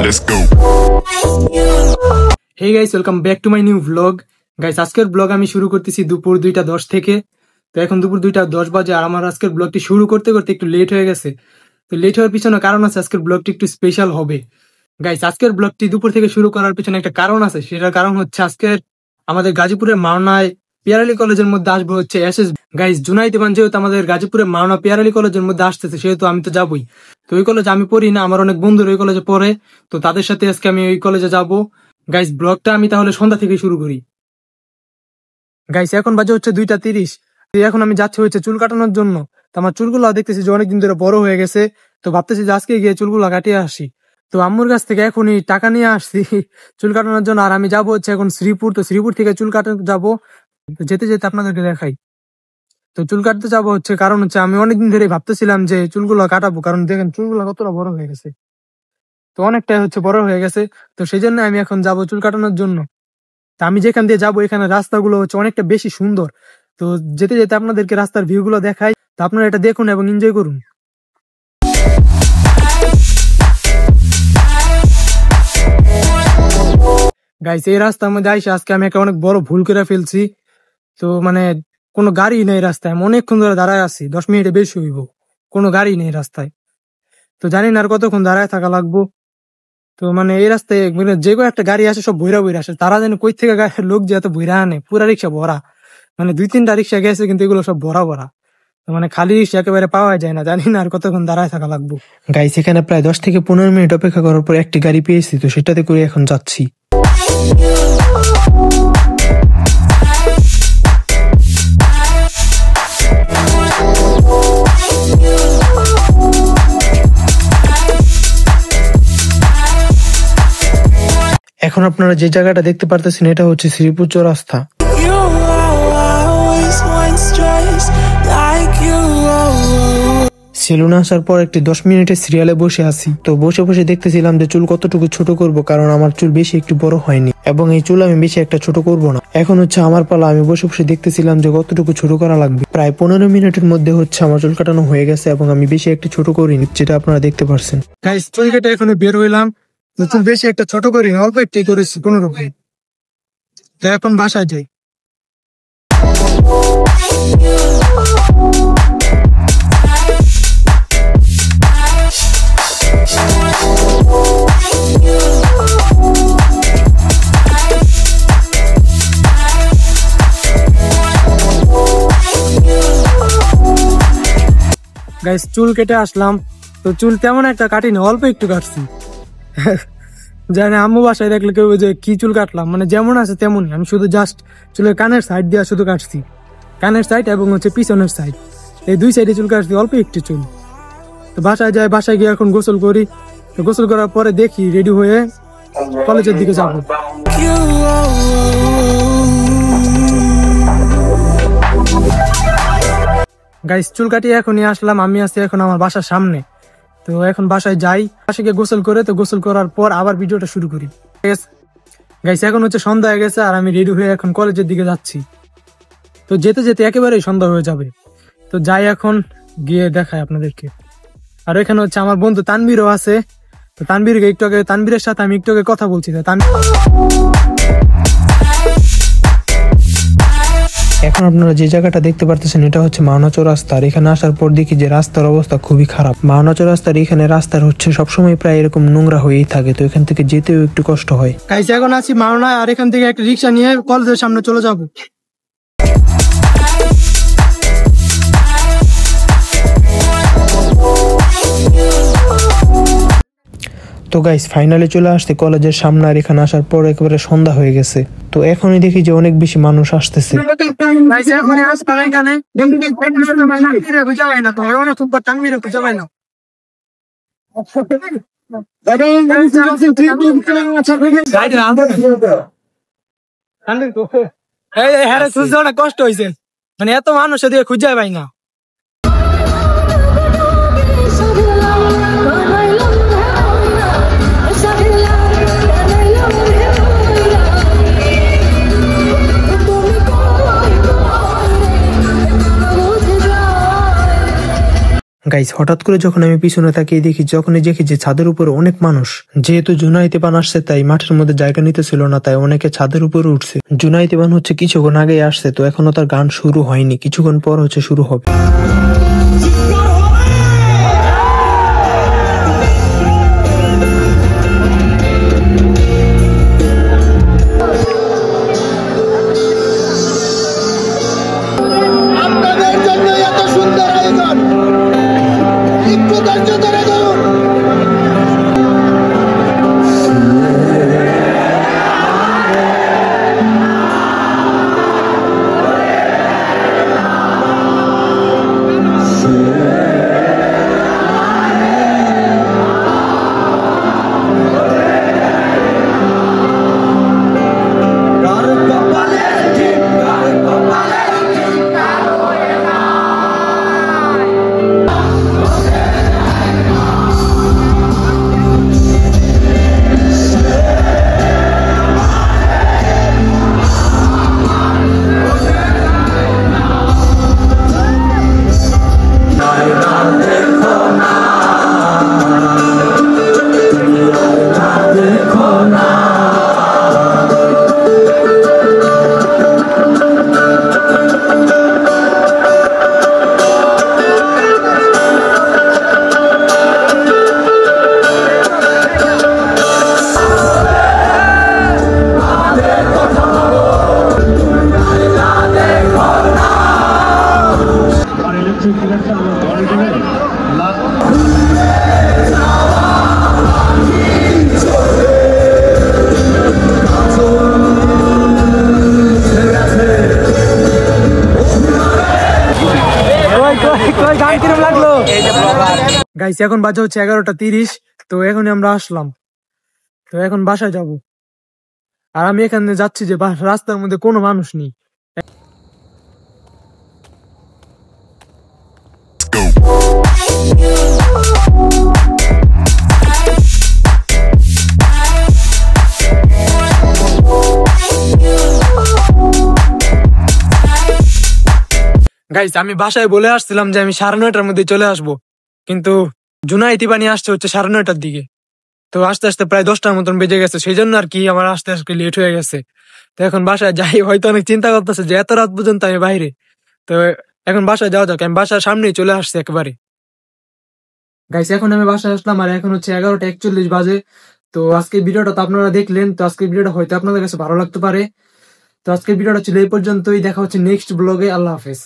Let's go. Hey guys, welcome back to my new vlog. Guys, আজকের blog আমি শুরু করতেছি দুপুর 2:10 থেকে। তো এখন দুপুর 2:10 বাজে আর আমার আজকের ব্লগটি শুরু করতে করতে একটু লেট হয়ে গেছে। তো লেট হওয়ার পিছনে কারণ আছে, আজকের ব্লগটি একটু স্পেশাল হবে। গাইস, আজকের ব্লগটি দুপুর থেকে শুরু করার পিছনে একটা কারণ আছে। সেটার কারণ হচ্ছে আজকের আমাদের গাজীপুরের মাওনায় পিয়ারালী কলেজের মধ্যে আসবে হচ্ছে এসএস। গাইস, জুনাইদ ইমান যেহেতু আমাদের গাজীপুরের মাওনা পিয়ারালী কলেজের মধ্যে আসতেছে, সেহেতু আমি তো যাবই। তো ওই কলেজে আমি পড়ি না, আমার অনেক বন্ধুরা ওই কলেজে পড়ে। তো তাদের সাথে আজকে আমি ওই কলেজে যাব। গাইস, ব্লগটা আমি তাহলে সন্ধ্যা থেকে শুরু করি। গাইস, এখন বাজে হচ্ছে 2:30। এখন আমি যাচ্ছি হচ্ছে চুল কাটানোর জন্য। তো আমার চুলগুলো দেখতেছি যে অনেকদিন ধরে বড় হয়ে গেছে। তো ভাবতেছি যে আজকে গিয়ে চুলগুলো কাটিয়ে আসি। তো আম্মুর কাছ থেকে এখনই টাকা নিয়ে আসছি চুল কাটানোর জন্য। আর আমি যাবো হচ্ছে এখন শ্রীপুর। তো শ্রীপুর থেকে চুল কাটাতে যাবো। তো যেতে যেতে আপনাদেরকে দেখাই। তো চুল কাটতে যাবো হচ্ছে কারণ হচ্ছে আমি অনেকদিন ধরে ভাবতেছিলাম যে চুলগুলো কাটাবো, কারণ দেখেন চুলগুলো কতটা বড় হয়ে গেছে। তো অনেকটাই হচ্ছে বড় হয়ে গেছে। তো সেই জন্য আমি এখন যাবো চুল কাটানোর জন্য। তা আমি যেখান দিয়ে যাবো এখানে রাস্তাগুলো হচ্ছে অনেকটা বেশি সুন্দর। তো যেতে যেতে আপনাদেরকে রাস্তার ভিউ গুলো দেখাই। তো আপনারা এটা দেখুন এবং এনজয় করুন। গাইস, এই রাস্তার মধ্যে আইসা আজকে আমি একটা অনেক বড় ভুল করে ফেলছি। তো মানে কোনো গাড়ি নেই রাস্তায়। আমি অনেকক্ষণ ধরে দাঁড়ায় আছি, 10 মিনিটে বেশি হইব, কোনো গাড়ি নেই রাস্তায়। তো জানি না আর কতক্ষণ দাঁড়ায় থাকা লাগবো। তো মানে এই রাস্তায় মানে যে কোনো একটা গাড়ি আসে সব বইরা আসে। তারা যেন কই থেকে লোক যে এত বইরা আনে, পুরা রিক্সা ভরা। মানে 2-3টা রিক্সা গেছে, কিন্তু এগুলো সব ভরা ভরা। মানে খালি রিক্সা একেবারে পাওয়া যায় না। জানি না আর কতক্ষণ দাঁড়ায় থাকা লাগবো। গাইস, এখানে প্রায় 10 থেকে 15 মিনিট অপেক্ষা করার পর একটি গাড়ি পেয়েছি। তো সেটাতে করে এখন যাচ্ছি। এখন আপনারা যে জায়গাটা দেখতে পারতেছেন এটা হচ্ছে শ্রীপুর চৌরাস্তা। সেলুনে আসার পর একটি 10 মিনিটের সিরিয়ালে বসে আছি। তো বসে বসে দেখতেছিলাম যে চুল কতটুকু ছোট করব, কারণ আমার চুল বেশি একটু বড় হয়নি এবং এই চুল আমি বেশি একটা ছোট করব না। এখন হচ্ছে আমার পালা। আমি বসে বসে দেখতেছিলাম যে কতটুকু ছোট করা লাগবে। প্রায় 15 মিনিটের মধ্যে হচ্ছে আমার চুল কাটানো হয়ে গেছে এবং আমি বেশি একটা ছোট করিনি, যেটা আপনারা দেখতে পারছেন। গাইস, চুল কেটে এখন বের হইলাম। চুল বেশি একটা ছোট করিনি, অল্প একটাই করেছি কোনো রকম। তো এখন বাসায় যাই। গাইস, চুল কেটে আসলাম। তো চুল তেমন একটা কাটিনি, অল্প একটু কাটছি। জানি আম্মু বাসায় দেখলে কেউ যে কি চুল কাটলাম, মানে যেমন আছে তেমনই। আমি শুধু জাস্ট চুলের কানের সাইড দিয়ে শুধু কাটছি, কানের সাইড এবং হচ্ছে পিছনের সাইড, এই 2 সাইডে চুল কাটছি, অল্প একটু চুল। তো বাসায় যাই, বাসায় গিয়ে এখন গোসল করি। তো গোসল করার পরে দেখি রেডি হয়ে কলেজের দিকে যাব। গাইস, চুল কাটিয়ে এখনই আসলাম। আমি আছি এখন আমার বাসার সামনে। তো এখন বাসায় যাই, বাসায় গিয়ে গোসল করে, তো গোসল করার পর আবার ভিডিওটা শুরু করি। গাইস, এখন হচ্ছে সন্ধ্যা হয়ে গেছে আর আমি রেডি হয়ে এখন কলেজের দিকে যাচ্ছি। তো যেতে যেতে একেবারেই সন্ধ্যা হয়ে যাবে। তো যাই, এখন গিয়ে দেখাই আপনাদেরকে। আর এখানে হচ্ছে আমার বন্ধু তানবীরও আছে। তো তানবীরের সাথে আমি একটু আগে কথা বলছি। এখন আপনারা যে জায়গাটা দেখতে পারতেছেন এটা হচ্ছে মাওনা চৌরাস্তা। আর এখানে আসার পর দেখি যে রাস্তার অবস্থা খুবই খারাপ। মাওনা চৌরাস্তার এখানে রাস্তার হচ্ছে সবসময় প্রায় এরকম নোংরা হয়েই থাকে। তো এখান থেকে যেতেও একটু কষ্ট হয়। গাইস, এখন আছি মাওনায় আর এখান থেকে একটা রিক্সা নিয়ে কলেজের সামনে চলে যাব। তো গাইস, ফাইনালি চলে আসছে কলেজের সামনে। আর এখানে আসার পর একেবারে সন্ধ্যা হয়ে গেছে। তো এখনই দেখি যে অনেক বেশি মানুষ আসতেছে। কষ্ট হয়েছে, মানে এত মানুষ দিয়ে খুঁজে পাই না। গাইস হঠাৎ করে যখন আমি পিছনে তাকিয়ে দেখি, যখনই দেখি যে ছাদের উপরে অনেক মানুষ, যেহেতু জুনাইদ ইবান আসছে তাই মাঠের মধ্যে জায়গা নিতেছিল না, তাই অনেকে ছাদের উপরে উঠছে। জুনাইদ ইবান হচ্ছে কিছুক্ষণ আগেই আসছে, তো এখনো তার গান শুরু হয়নি, কিছুক্ষণ পর হচ্ছে শুরু হবে। গাইস এখন বাজে হচ্ছে 11:30, তো এখনই আমরা আসলাম, তো এখন বাসায় যাব। আর আমি এখানে যাচ্ছি যে রাস্তার মধ্যে কোনো মানুষ নেই। গাইস আমি বাসায় বলে আসছিলাম যে আমি 9:30টার মধ্যে চলে আসবো, কিন্তু জুনাইদ ইবানি আসছে হচ্ছে 9:30টার দিকে। তো আস্তে আস্তে প্রায় 10টার মতন বেজে গেছে, সেই জন্য আর কি আমার আস্তে আস্তে লেট হয়ে গেছে। তো এখন বাসায় যাই, হয়তো অনেক চিন্তা করতেছে যে এত রাত পর্যন্ত আমি বাইরে। তো এখন বাসায় যাওয়া যাক, আমি বাসার সামনেই চলে আসছি একেবারে। গাইস এখন আমি বাসায় আসলাম আর এখন হচ্ছে 11:41 বাজে। তো আজকের ভিডিওটা তো আপনারা দেখলেন, তো আজকের ভিডিওটা হয়তো আপনাদের কাছে ভালো লাগতে পারে। তো আজকের ভিডিওটা ছিল এই পর্যন্তই, দেখা হচ্ছে নেক্সট ব্লগে। আল্লাহ হাফেজ।